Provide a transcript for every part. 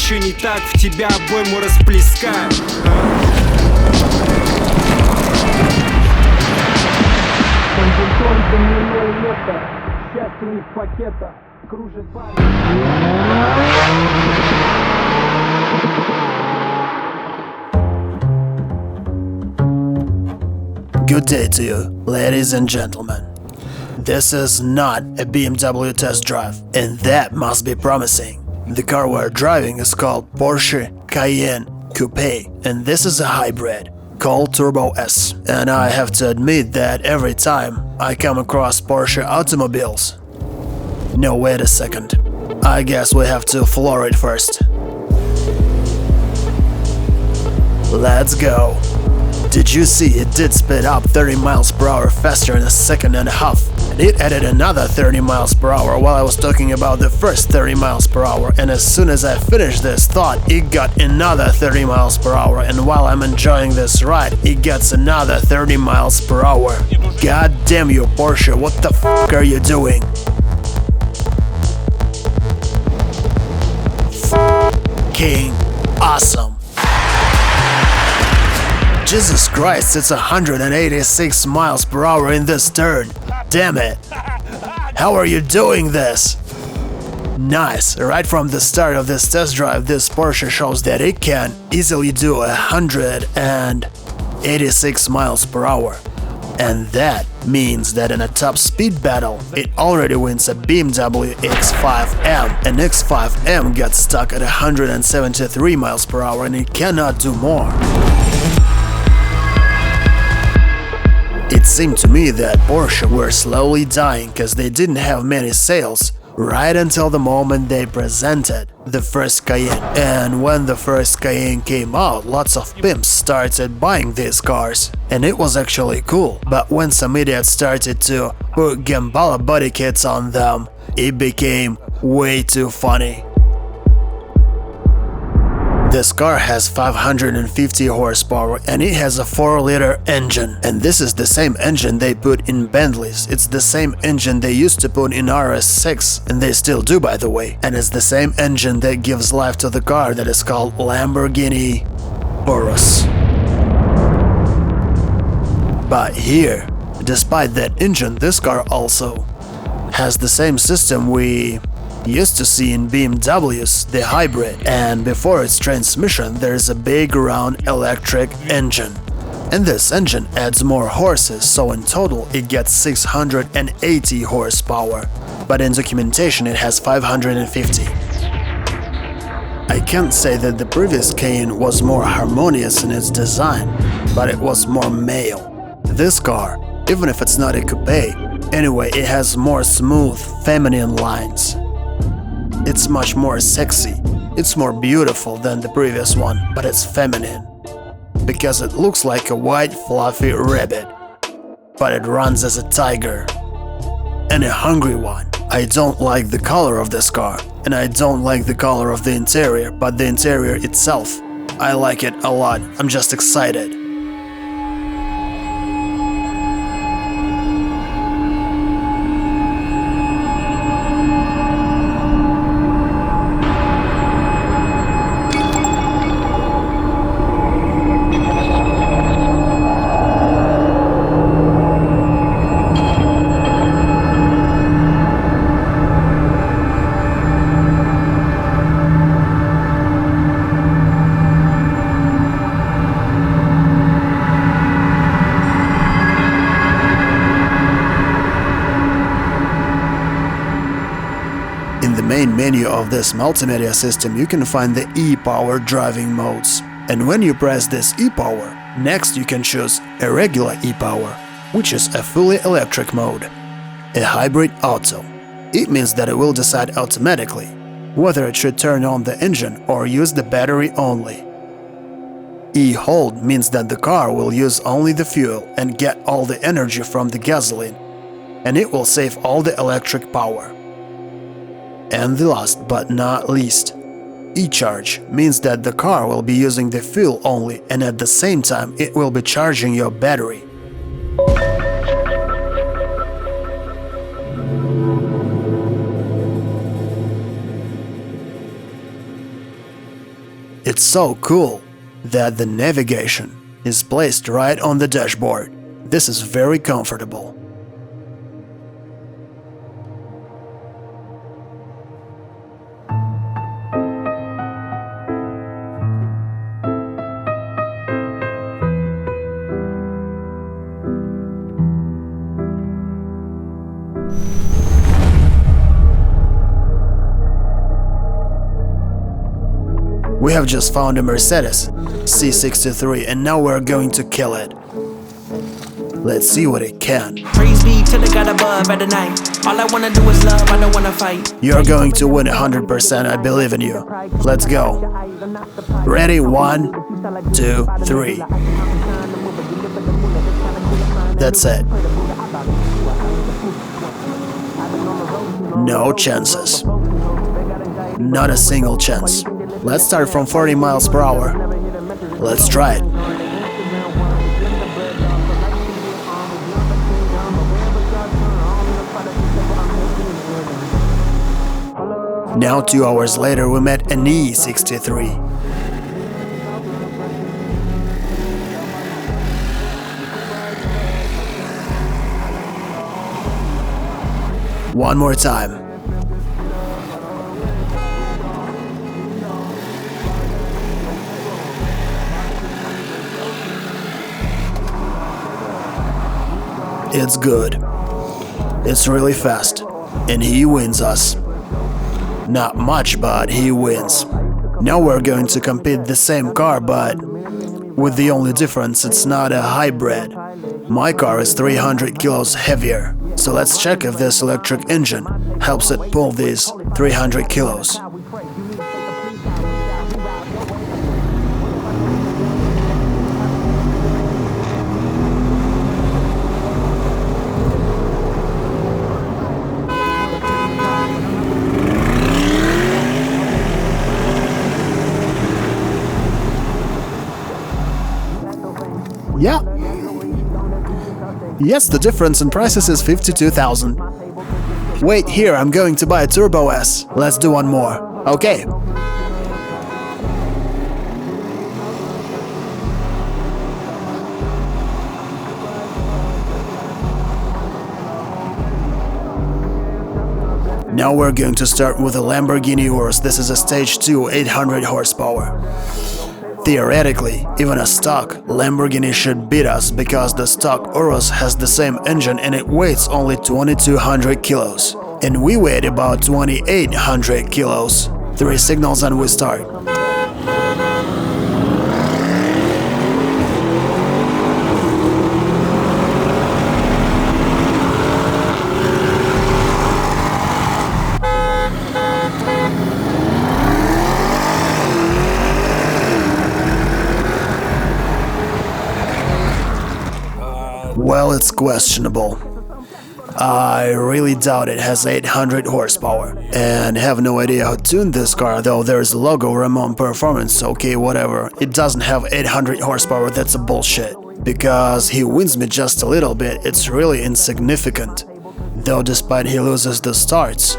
еще не так, в тебя обойму расплескаю. Кондитон дневное лето, счастье не в пакетах, кружит память. Good day to you, ladies and gentlemen. This is not a BMW test drive, and that must be promising. The car we're driving is called Porsche Cayenne Coupe, and this is a hybrid called Turbo S. And I have to admit that every time I come across Porsche automobiles... No, wait a second. I guess we have to floor it first. Let's go. Did you see it did speed up 30 miles per hour faster in a second and a half? And it added another 30 miles per hour while I was talking about the first 30 miles per hour, and as soon as I finished this thought, it got another 30 miles per hour, and while I'm enjoying this ride, it gets another 30 miles per hour. God damn you, Porsche, what the f*** are you doing? F***ing awesome. Jesus Christ, it's 186 miles per hour in this turn. Damn it. How are you doing this? Nice. Right from the start of this test drive, this Porsche shows that it can easily do 186 miles per hour. And that means that in a top speed battle, it already wins a BMW X5M. And X5M gets stuck at 173 miles per hour and it cannot do more. It seemed to me that Porsche were slowly dying because they didn't have many sales right until the moment they presented the first Cayenne. And when the first Cayenne came out, lots of pimps started buying these cars. And it was actually cool. But when some idiots started to put Gambala body kits on them, it became way too funny. This car has 550 horsepower and it has a 4-liter engine. And this is the same engine they put in Bentleys. It's the same engine they used to put in RS6, and they still do, by the way. And it's the same engine that gives life to the car that is called Lamborghini Urus. But here, despite that engine, this car also has the same system we used to see in BMWs, the hybrid, and before its transmission there's a big round electric engine. And this engine adds more horses, so in total it gets 680 horsepower, but in documentation it has 550. I can't say that the previous Cayenne was more harmonious in its design, but it was more male. This car, even if it's not a coupe, anyway, it has more smooth, feminine lines. It's much more sexy, it's more beautiful than the previous one, but it's feminine. Because it looks like a white fluffy rabbit, but it runs as a tiger. And a hungry one. I don't like the color of this car, and I don't like the color of the interior, but the interior itself, I like it a lot, I'm just excited. In the main menu of this multimedia system you can find the e-power driving modes. And when you press this e-power, next you can choose a regular e-power, which is a fully electric mode. A hybrid auto. It means that it will decide automatically whether it should turn on the engine or use the battery only. E-hold means that the car will use only the fuel and get all the energy from the gasoline, and it will save all the electric power. And the last but not least, e-charge means that the car will be using the fuel only, and at the same time it will be charging your battery. It's so cool that the navigation is placed right on the dashboard. This is very comfortable. We have just found a Mercedes C63 and now we're going to kill it. Let's see what it can. Praise be to the God above at the night. All I wanna do is love, I don't wanna fight. You're going to win 100%, I believe in you. Let's go. Ready? 1, 2, 3. That's it. No chances. Not a single chance. Let's start from 40 miles per hour. Let's try it. Now 2 hours later we met an E63. One more time. It's good. It's really fast. And he wins us. Not much, but he wins. Now we're going to compete the same car, but with the only difference it's not a hybrid. My car is 300 kilos heavier. So let's check if this electric engine helps it pull these 300 kilos. Yeah. Yes, the difference in prices is 52,000. Wait, here, I'm going to buy a Turbo S. Let's do one more. Okay. Now we're going to start with a Lamborghini Urus. This is a Stage 2 800 horsepower. Theoretically, even a stock Lamborghini should beat us because the stock Urus has the same engine and it weighs only 2200 kilos. And we weigh about 2800 kilos. 3 signals and we start. Well, it's questionable. I really doubt it has 800 horsepower. And have no idea how to tune this car, though there's a logo Ramon Performance, okay, whatever. It doesn't have 800 horsepower, that's a bullshit. Because he wins me just a little bit, it's really insignificant. Though despite he loses the starts.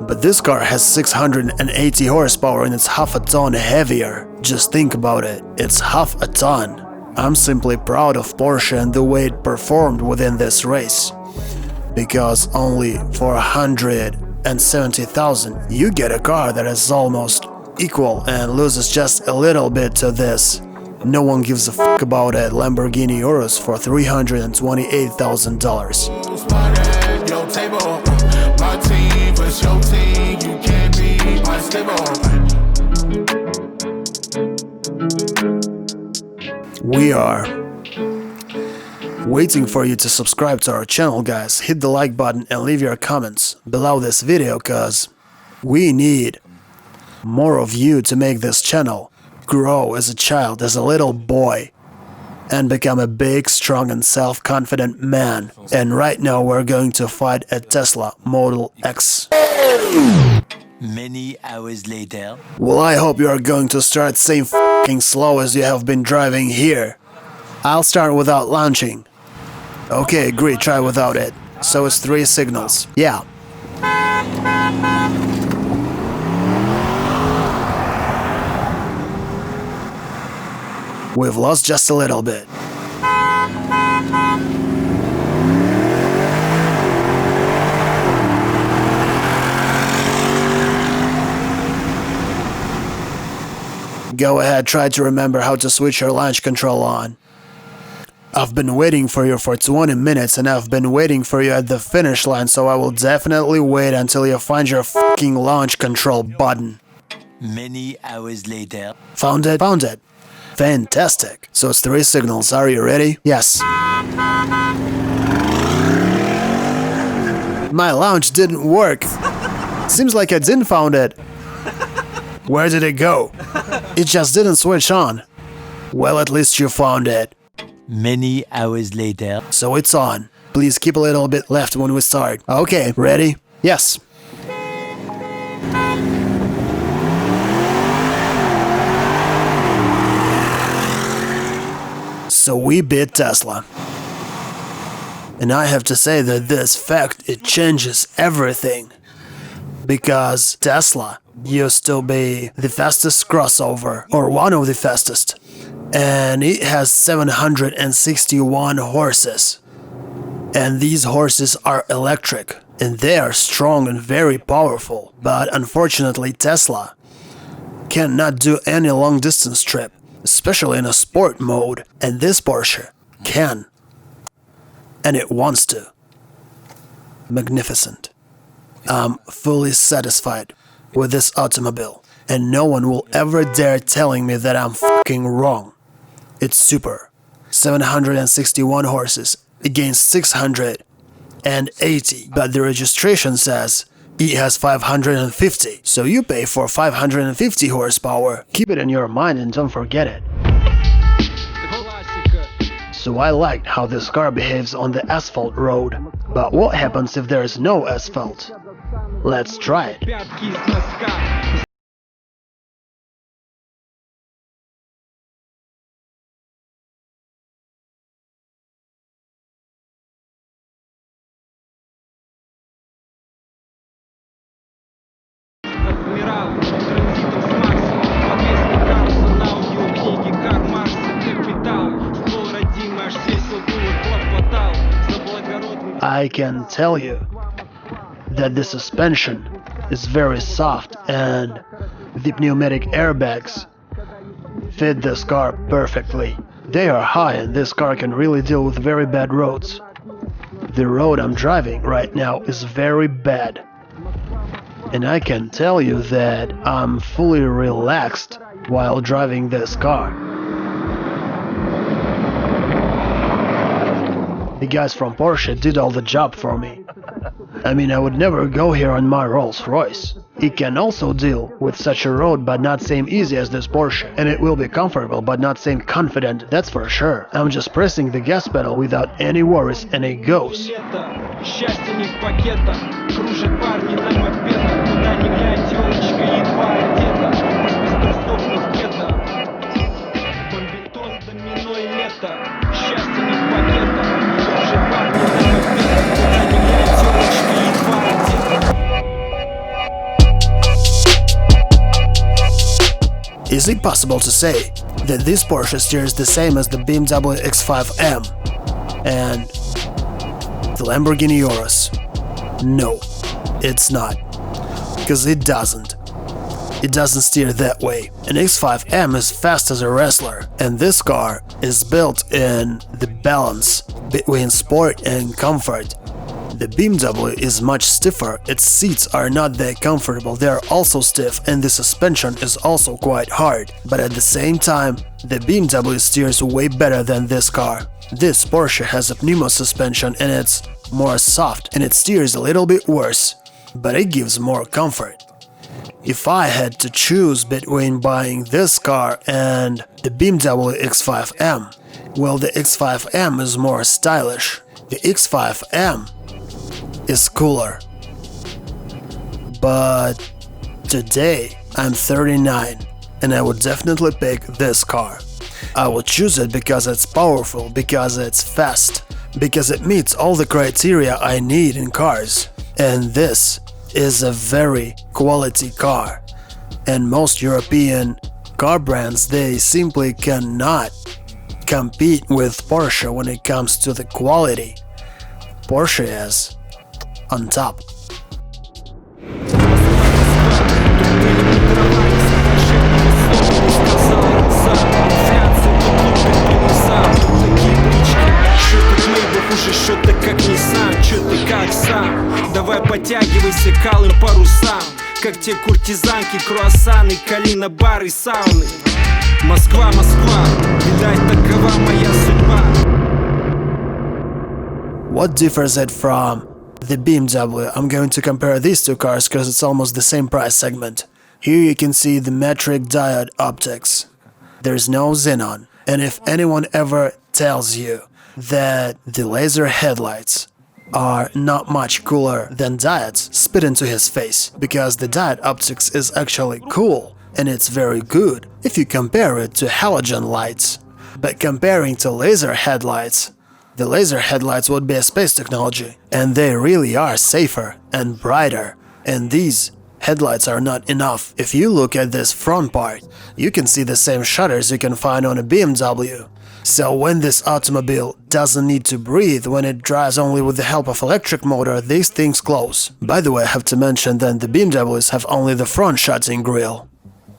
But this car has 680 horsepower and it's half a ton heavier. Just think about it, it's half a ton. I'm simply proud of Porsche and the way it performed within this race. Because only for 170,000 you get a car that is almost equal and loses just a little bit to this. No one gives a fuck about a Lamborghini Urus for $328,000. We are waiting for you to subscribe to our channel, guys. Hit the like button and leave your comments below this video, cause we need more of you to make this channel grow as a child, as a little boy, and become a big, strong and self-confident man. And right now we're going to fight a Tesla Model X. Many hours later. Well, I hope you are going to start same f***ing slow as you have been driving here. I'll start without launching. Okay, agree, try without it. So it's 3 signals. Yeah. We've lost just a little bit. Go ahead, try to remember how to switch your launch control on. I've been waiting for you for 20 minutes and I've been waiting for you at the finish line, so I will definitely wait until you find your fucking launch control button. Many hours later. Found it? Found it. Fantastic. So it's 3 signals. Are you ready? Yes. My launch didn't work. Seems like I didn't found it. Where did it go? It just didn't switch on. Well, at least you found it. Many hours later. So it's on. Please keep a little bit left when we start. Okay, ready? Yes. So we beat Tesla. And I have to say that this fact, it changes everything. Because Tesla used to be the fastest crossover, or one of the fastest. And it has 761 horses. And these horses are electric, and they are strong and very powerful. But unfortunately, Tesla cannot do any long distance trip, especially in a sport mode, and this Porsche can. And it wants to. Magnificent. I'm fully satisfied with this automobile, and no one will ever dare telling me that I'm fucking wrong. It's super. 761 horses against 680, but the registration says it has 550, so you pay for 550 horsepower. Keep it in your mind and don't forget it. So I liked how this car behaves on the asphalt road, but what happens if there is no asphalt? Let's try it. I can tell you that the suspension is very soft and the pneumatic airbags fit this car perfectly. They are high and this car can really deal with very bad roads. The road I'm driving right now is very bad. And I can tell you that I'm fully relaxed while driving this car. The guys from Porsche did all the job for me. I mean, I would never go here on my Rolls-Royce. It can also deal with such a road, but not same easy as this Porsche. And it will be comfortable, but not same confident, that's for sure. I'm just pressing the gas pedal without any worries, and it goes. Is it possible to say that this Porsche steers the same as the BMW X5M and the Lamborghini Urus? No, it's not, because it doesn't. It doesn't steer that way. An X5M is fast as a wrestler, and this car is built in the balance between sport and comfort. The BMW is much stiffer, its seats are not that comfortable, they are also stiff, and the suspension is also quite hard. But at the same time, the BMW steers way better than this car. This Porsche has a pneumo suspension and it's more soft, and it steers a little bit worse, but it gives more comfort. If I had to choose between buying this car and the BMW X5M, well, the X5M is more stylish. The X5M is cooler. But today I'm 39 and I would definitely pick this car. I would choose it because it's powerful, because it's fast, because it meets all the criteria I need in cars. And this is a very quality car. And most European car brands, they simply cannot compete with Porsche when it comes to the quality. Porsche is on top. Что-то как Nissan, чё ты как сам? Давай подтягивайся к алым парусам, как те куртизанки, круассаны, калина, бары, сауны. Москва, Москва, видать, такова моя судьба. What differs it from the BMW? I'm going to compare these two cars because it's almost the same price segment. Here you can see the metric diode optics. There's no xenon. And if anyone ever tells you that the laser headlights are not much cooler than diodes, spit into his face, because the diode optics is actually cool and it's very good if you compare it to halogen lights. But comparing to laser headlights, the laser headlights would be a space technology, and they really are safer and brighter, and these headlights are not enough. If you look at this front part, you can see the same shutters you can find on a BMW. So when this automobile doesn't need to breathe, when it drives only with the help of electric motor, these things close. By the way, I have to mention that the BMWs have only the front shutting grille.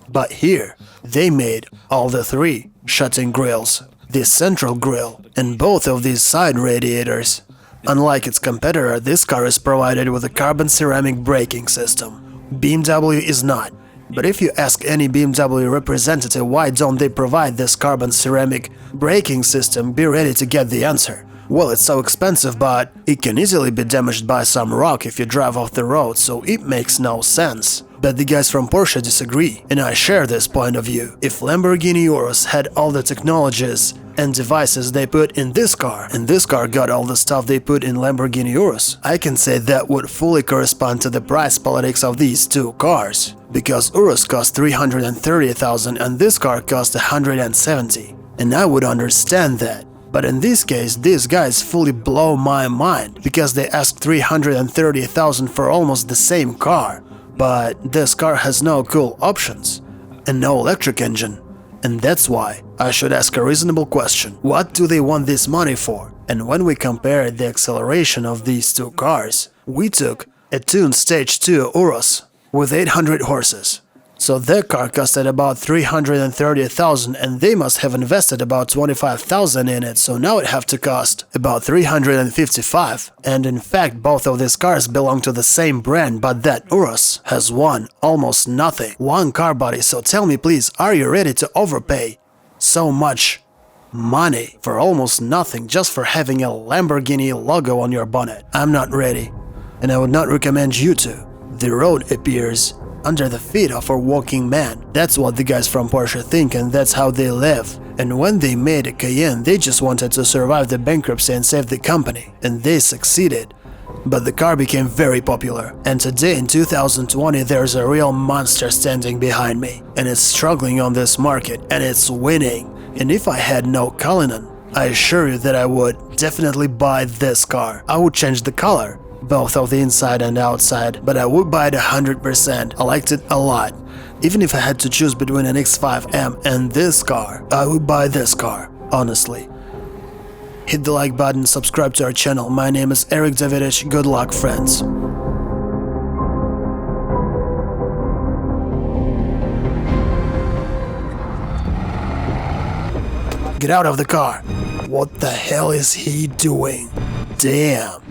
But here, they made all the three shutting grilles, the central grille, and both of these side radiators. Unlike its competitor, this car is provided with a carbon ceramic braking system. BMW is not. But if you ask any BMW representative why don't they provide this carbon ceramic braking system, be ready to get the answer. Well, it's so expensive, but it can easily be damaged by some rock if you drive off the road, so it makes no sense. But the guys from Porsche disagree, and I share this point of view. If Lamborghini Urus had all the technologies and devices they put in this car, and this car got all the stuff they put in Lamborghini Urus, I can say that would fully correspond to the price politics of these two cars. Because Urus cost $330,000 and this car cost $170,000. And I would understand that. But in this case, these guys fully blow my mind, because they asked $330,000 for almost the same car. But this car has no cool options and no electric engine. And that's why I should ask a reasonable question. What do they want this money for? And when we compared the acceleration of these two cars, we took a tuned Stage 2 Urus with 800 horses. So that car costed about $330,000 and they must have invested about $25,000 in it, so now it have to cost about $355,000. And in fact, both of these cars belong to the same brand, but that Urus has almost nothing. One car body, so tell me please, are you ready to overpay so much money for almost nothing just for having a Lamborghini logo on your bonnet? I'm not ready, and I would not recommend you to. The road appears under the feet of a walking man. That's what the guys from Porsche think, and that's how they live. And when they made a Cayenne, they just wanted to survive the bankruptcy and save the company, and they succeeded. But the car became very popular, and today in 2020 there's a real monster standing behind me, and it's struggling on this market, and it's winning. And if I had no Cullinan, I assure you that I would definitely buy this car. I would change the color, both of the inside and outside, but I would buy it 100%. I liked it a lot. Even if I had to choose between an X5M and this car, I would buy this car, honestly. Hit the like button, subscribe to our channel. My name is Davidich. Good luck, friends. Get out of the car. What the hell is he doing? Damn.